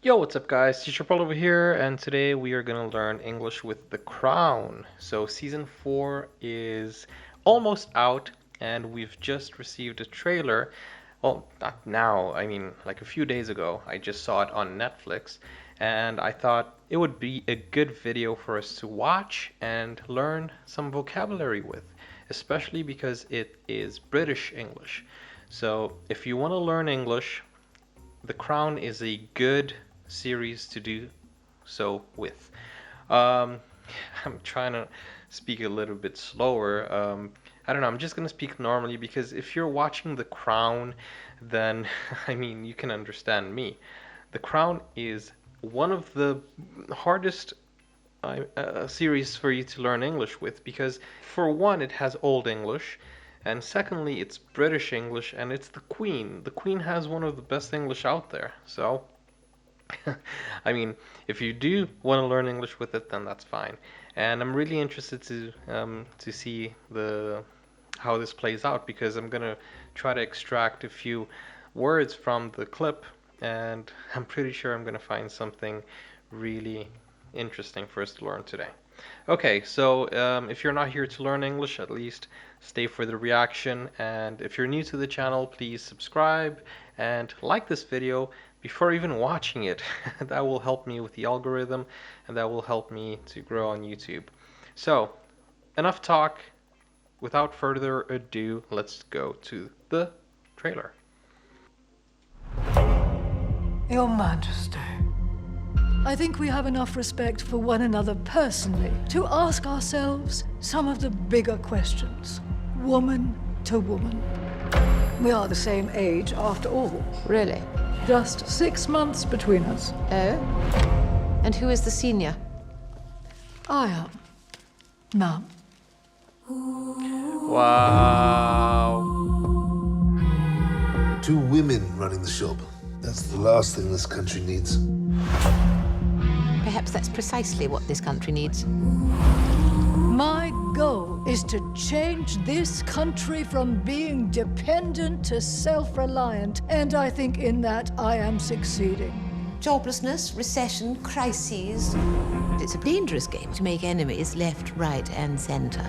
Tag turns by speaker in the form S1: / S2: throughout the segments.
S1: Yo, what's up, guys? Teacher Paul over here, and today we are gonna learn English with The Crown. So, season 4 is almost out, and we've just received a trailer. Well, not now, I mean, like a few days ago. I just saw it on Netflix, and I thought it would be a good video for us to watch and learn some vocabulary with, especially because it is British English. So, if you want to learn English, The Crown is a good series to do so with. Um, I'm trying to speak a little bit slower. I don't know, I'm just gonna speak normally because if you're watching The Crown, then I mean, you can understand me. The Crown is one of the hardest series for you to learn English with because, for one, it has Old English, and secondly, it's British English and it's the Queen. The Queen has one of the best English out there. So, I mean, if you do want to learn English with it, then that's fine. And I'm really interested to see the how this plays out because I'm gonna try to extract a few words from the clip, and I'm pretty sure I'm gonna find something really interesting for us to learn today. Okay, so if you're not here to learn English, at least stay for the reaction. And if you're new to the channel, please subscribe and like this video before even watching it. That will help me with the algorithm and that will help me to grow on YouTube. So, enough talk. Without further ado, let's go to the trailer.
S2: Your Majesty, I think we have enough respect for one another personally to ask ourselves some of the bigger questions, woman to woman. We are the same age after all.
S3: Really?
S2: Just 6 months between us.
S3: Oh? And who is the senior?
S2: I am. Ma'am.
S1: Wow.
S4: Two women running the shop. That's the last thing this country needs.
S3: Perhaps that's precisely what this country needs.
S2: My goal is to change this country from being dependent to self-reliant, and I think in that I am succeeding.
S5: Joblessness, recession, crises.
S3: It's a dangerous game to make enemies left, right, and center.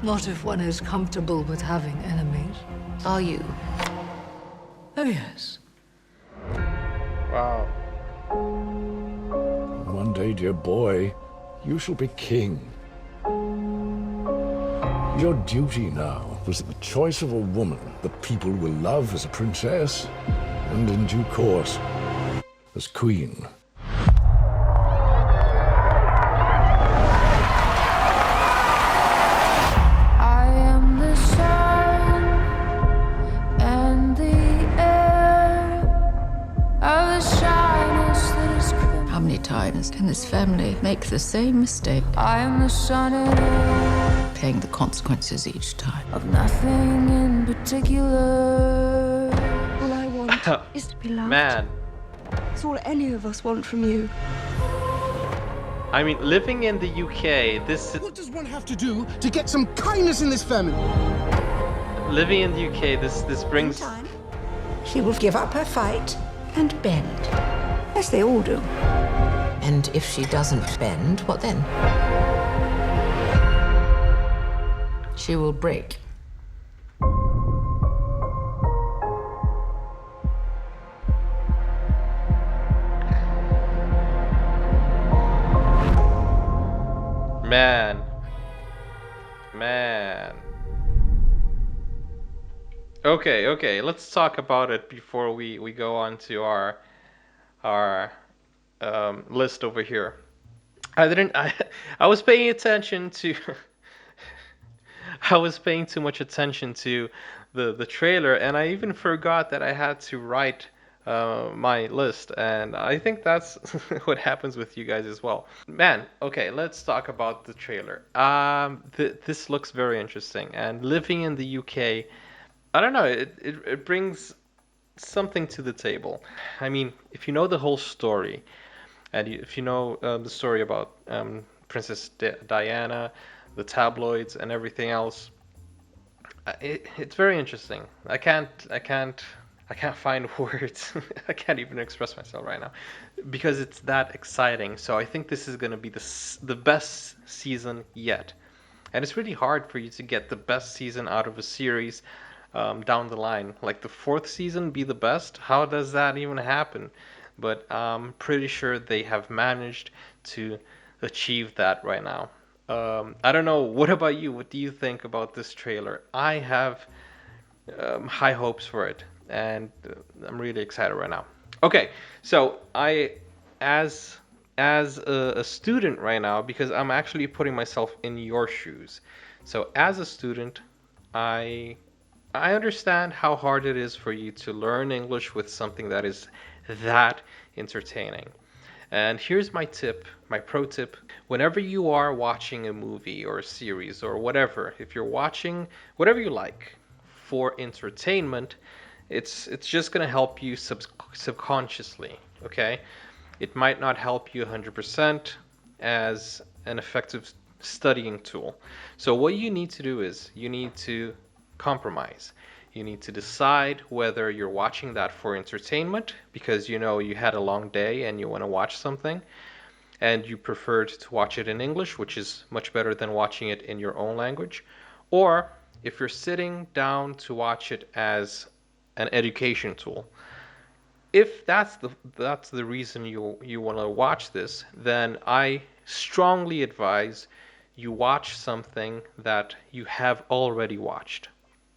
S2: Not if one is comfortable with having enemies.
S3: Are you?
S2: Oh, yes.
S1: Wow.
S6: One day, dear boy, you shall be king. Your duty now is the choice of a woman that people will love as a princess, and in due course, as queen.
S7: I am the sun and the air of the shyness that is crimson.
S8: How many times can this family make the same mistake,
S7: I am the sun and air
S8: paying the consequences each time?
S7: of nothing in particular.
S9: All I want is to be loved.
S1: Man,
S9: It's all any of us want from you.
S1: I mean, living in the UK,
S10: What does one have to do to get some kindness in this family?
S1: living in the UK, this brings.
S5: Time. She will give up her fight and bend. As they all do.
S3: And if she doesn't bend, what then?
S8: She will break.
S1: Man. Man. Okay, let's talk about it before we go on to our list over here. I was paying attention to I was paying too much attention to the trailer, and I even forgot that I had to write my list, and I think that's what happens with you guys as well. Man, okay, let's talk about the trailer. This looks very interesting, and living in the UK, I don't know, it brings something to the table. I mean, if you know the whole story, and if you know the story about Princess Diana, the tabloids, and everything else, it's very interesting. I can't I can't find words. I can't even express myself right now because it's that exciting. So I think this is going to be the best season yet. And it's really hard for you to get the best season out of a series down the line. Like the fourth season be the best? How does that even happen? But I'm pretty sure they have managed to achieve that right now. I don't know. What about you? What do you think about this trailer? I have high hopes for it, and I'm really excited right now. Okay, so as a student right now, because I'm actually putting myself in your shoes. So as a student, I understand how hard it is for you to learn English with something that is that entertaining. And here's my tip, my pro tip. Whenever you are watching a movie or a series or whatever, if you're watching whatever you like for entertainment, it's just going to help you subconsciously, okay? It might not help you 100% as an effective studying tool. So what you need to do is you need to compromise. You need to decide whether you're watching that for entertainment because you know you had a long day and you want to watch something and you preferred to watch it in English, which is much better than watching it in your own language. Or if you're sitting down to watch it as an education tool. If that's the reason you want to watch this, then I strongly advise you watch something that you have already watched.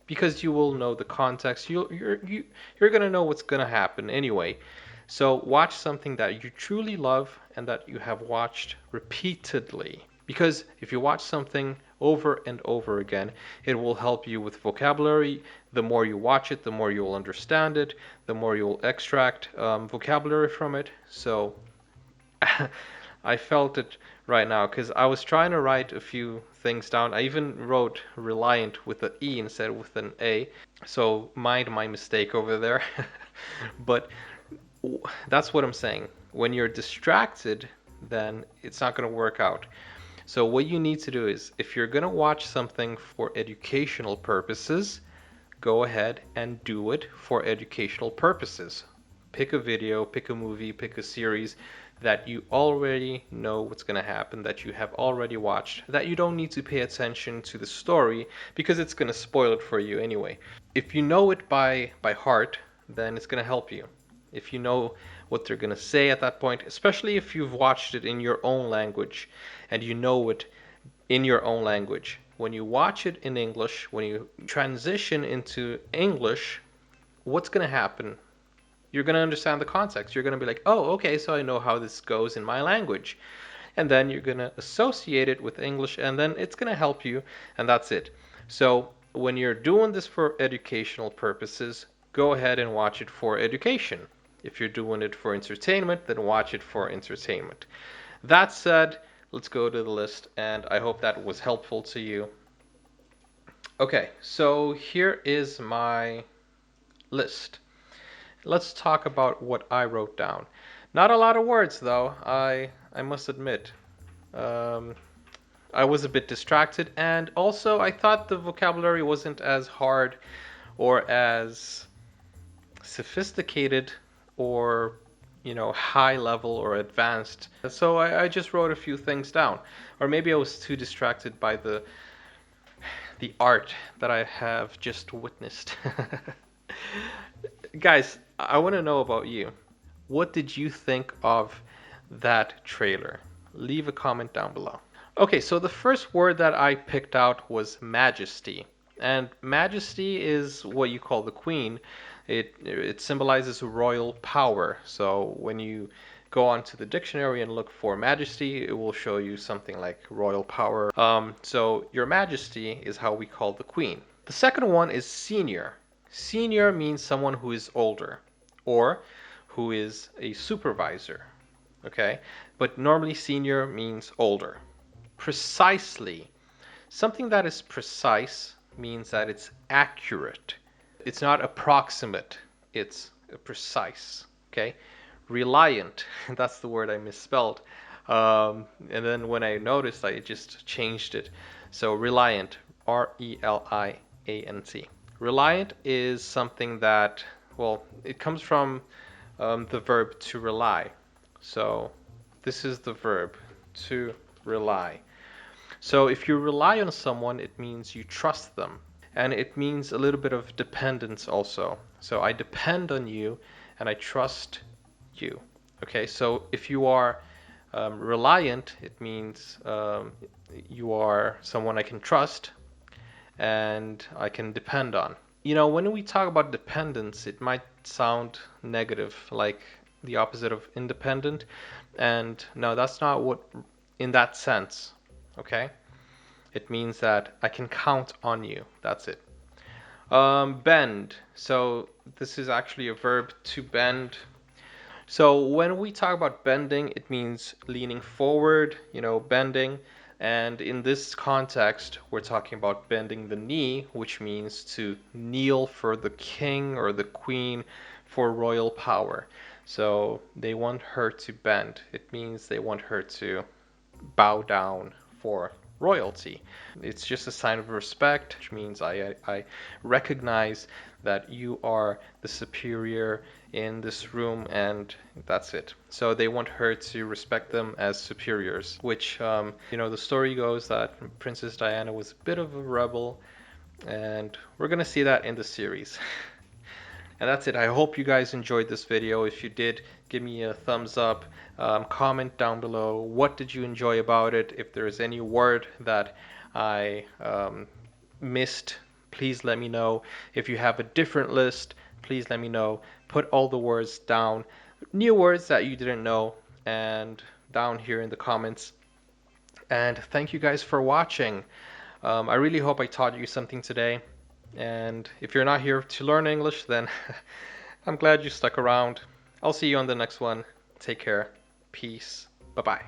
S1: Because you will know the context, you're going to know what's going to happen anyway. So watch something that you truly love and that you have watched repeatedly. Because if you watch something over and over again, it will help you with vocabulary. The more you watch it, the more you'll understand it, the more you'll extract vocabulary from it. So I felt it right now because I was trying to write a few things down. I even wrote reliant with an E instead of with an A. So mind my mistake over there. But that's what I'm saying. When you're distracted, then it's not going to work out. So what you need to do is if you're going to watch something for educational purposes, go ahead and do it for educational purposes. Pick a video, pick a movie, pick a series that you already know what's going to happen, that you have already watched, that you don't need to pay attention to the story because it's going to spoil it for you anyway. If you know it by heart, then it's going to help you. If you know what they're going to say at that point, especially if you've watched it in your own language and you know it in your own language. When you watch it in English, when you transition into English, what's going to happen? You're going to understand the context. You're going to be like, oh, okay, so I know how this goes in my language. And then you're going to associate it with English, and then it's going to help you, and that's it. So when you're doing this for educational purposes, go ahead and watch it for education. If you're doing it for entertainment, then watch it for entertainment. That said, let's go to the list, and I hope that was helpful to you. Okay, so here is my list. Let's talk about what I wrote down. Not a lot of words, though, I must admit. I was a bit distracted, and also I thought the vocabulary wasn't as hard or as sophisticated or high level or advanced. So I just wrote a few things down. Or maybe I was too distracted by the art that I have just witnessed. Guys, I want to know about you. What did you think of that trailer? Leave a comment down below. Okay, so the first word that I picked out was majesty. And majesty is what you call the queen. It symbolizes royal power. So when you go onto the dictionary and look for majesty, it will show you something like royal power. So your majesty is how we call the queen. The second one is senior. Senior means someone who is older or who is a supervisor. Okay? But normally senior means older. Precisely. Something that is precise means that it's accurate. It's not approximate, it's precise, okay? Reliant, that's the word I misspelled. And then when I noticed, I just changed it. So reliant, R-E-L-I-A-N-T. Reliant is something that well, it comes from the verb to rely. So this is the verb to rely. So if you rely on someone, it means you trust them. And it means a little bit of dependence also. So I depend on you and I trust you. Okay, so if you are reliant, it means you are someone I can trust and I can depend on. You know, when we talk about dependence, it might sound negative, like the opposite of independent. And no, that's not what, in that sense, okay? It means that I can count on you. That's it. Bend. So this is actually a verb, to bend. So when we talk about bending, it means leaning forward, bending. And in this context, we're talking about bending the knee, which means to kneel for the king or the queen for royal power. So they want her to bend. It means they want her to bow down for royalty. It's just a sign of respect, which means I recognize that you are the superior in this room, and that's it. So they want her to respect them as superiors, which, the story goes that Princess Diana was a bit of a rebel, and we're going to see that in the series. And that's it. I hope you guys enjoyed this video. If you did, give me a thumbs up. Comment down below. What did you enjoy about it? If there's any word that I missed, please let me know. If you have a different list, please let me know. Put all the words down. New words that you didn't know, and down here in the comments. And thank you guys for watching. I really hope I taught you something today. And if you're not here to learn English, then I'm glad you stuck around. I'll see you on the next one. Take care. Peace. Bye-bye.